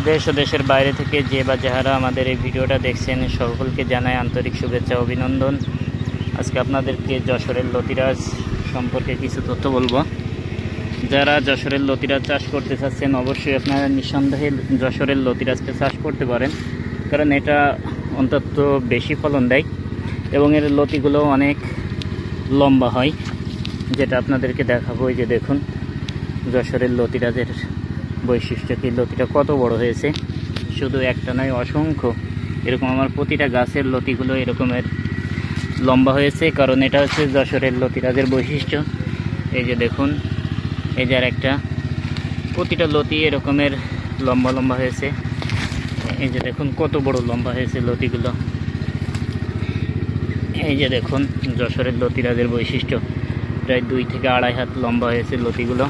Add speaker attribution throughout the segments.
Speaker 1: দেশ ও দেশের বাইরে থেকে যে বা যারা আমাদের এই ভিডিওটা দেখছেন সকলকে জানাই আন্তরিক শুভেচ্ছা অভিনন্দন। আজকে আপনাদেরকে যশোরের লতিরাজ সম্পর্কে কিছু তথ্য বলবো। যারা যশোরের লতিরাজ চাষ করতে চাচ্ছেন অবশ্যই আপনারা নিঃসন্দেহে যশোরের লতিরাজকে চাষ করতে পারেন, কারণ এটা অন্তত বেশি ফলন দেয় এবং এর লতিগুলো অনেক লম্বা হয়, যেটা আপনাদেরকে দেখাবো। এই যে দেখুন যশোরের লতিরাজের বৈশিষ্ট্য কি, লতিটা কত বড় হয়েছে, শুধু একটা নয় অসংখ্য এরকম আমার প্রতিটা গাছের লতিগুলো এরকমের লম্বা হয়েছে, কারণ এটা হচ্ছে যশোরের লতিরাজের বৈশিষ্ট্য। এই যে দেখুন, এই যে আর একটা, প্রতিটা লতি এরকমের লম্বা লম্বা হয়েছে। এই যে দেখুন কত বড় লম্বা হয়েছে লতিগুলো। এই যে দেখুন যশোরের লতিরাজের বৈশিষ্ট্য, প্রায় 2 থেকে 2.5 হাত লম্বা হয়েছে লতিগুলো।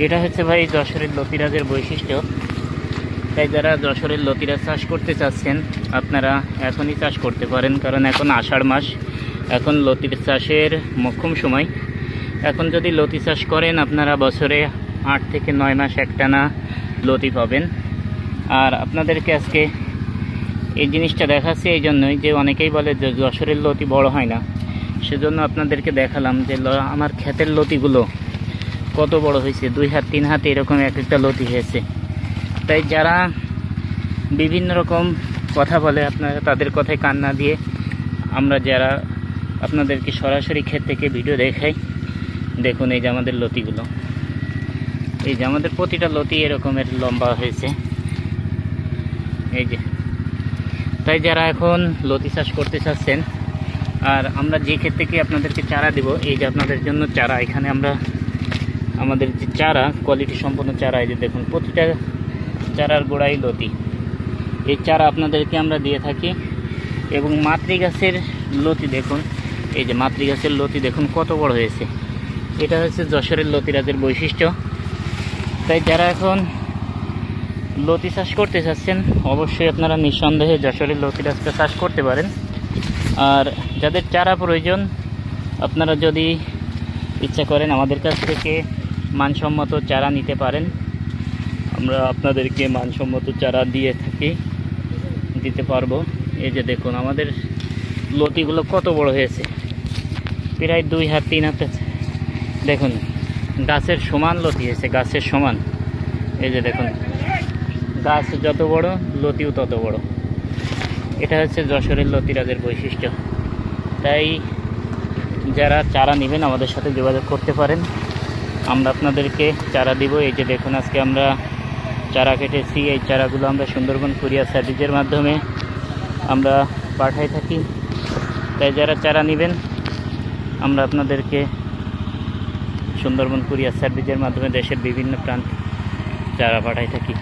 Speaker 1: এটা হচ্ছে ভাই যশোরের লতিরাজের বৈশিষ্ট্য। তাই যারা যশোরের লতিরাজ চাষ করতে চাচ্ছেন আপনারা এখনই চাষ করতে পারেন, কারণ এখন আষাঢ় মাস, এখন লতির চাষের মোক্ষম সময়। এখন যদি লতি চাষ করেন আপনারা বছরে 8 থেকে 9 মাস একটানা লতি পাবেন। আর আপনাদেরকে আজকে এই জিনিসটা দেখাচ্ছি এই জন্যই যে অনেকেই বলে যে যশোরের লতি বড় হয় না, সেজন্য আপনাদেরকে দেখালাম যে আমার ক্ষেতের লতিগুলো কত বড় হয়েছে। 2 হাত 3 হাত এরকম এক একটা লতি হয়েছে। তাই যারা বিভিন্ন রকম কথা বলে আপনারা তাদের কথায় কান না দিয়ে আমরা যারা আপনাদেরকে সরাসরি ক্ষেত থেকে ভিডিও দেখাই, দেখুন এই যে আমাদের লতিগুলো, এই যে আমাদের প্রতিটা লতি এরকমের লম্বা হয়েছে। এই যে, তাই যারা এখন লতি চাষ করতে চাচ্ছেন, আর আমরা যে ক্ষেত থেকে আপনাদেরকে চারা দেব, এই যে আপনাদের জন্য চারা, এখানে আমরা আমাদের যে চারা কোয়ালিটি সম্পন্ন চারা, এই যে দেখুন প্রতিটা চারার গোড়াই লতি। এই চারা আপনাদেরকে আমরা দিয়ে থাকি। এবং মাতৃগাছের লতি দেখুন, এই যে মাতৃগাছের লতি দেখুন কত বড় হয়েছে। এটা হচ্ছে যশোরের লতিরাজের বৈশিষ্ট্য। তাই যারা এখন লতি চাষ করতে চাচ্ছেন অবশ্যই আপনারা নিঃসন্দেহে যশোরের লতিরাজটা চাষ করতে পারেন। আর যাদের চারা প্রয়োজন আপনারা যদি ইচ্ছা করেন আমাদের কাছ থেকে মানসম্মত চারা নিতে পারেন। আমরা আপনাদেরকে মানসম্মত চারা দিতে পারবো। এই যে দেখুন আমাদের লতিগুলো কত বড় হয়েছে, প্রায় 2 হাত 3 হাত। দেখুন গাছের সমান লতি হয়েছে, গাছের সমান। এই যে দেখুন গাছ যত বড় লতিও তত বড়। এটা হচ্ছে যশোরের লতিরাজের বৈশিষ্ট্য। তাই যারা চারা নেবেন আমাদের সাথে যোগাযোগ করতে পারেন, আমরা আপনাদেরকে চারা দিব। এই যে দেখুন আজকে আমরা চারা কেটেছি, এই চারাগুলো আমরা সুন্দরবন কুরিয়ার সার্ভিসের মাধ্যমে আমরা পাঠাই থাকি। তাই যারা চারা নেবেন আমরা আপনাদেরকে সুন্দরবন কুরিয়ার সার্ভিসের মাধ্যমে দেশের বিভিন্ন প্রান্তে চারা পাঠাই থাকি।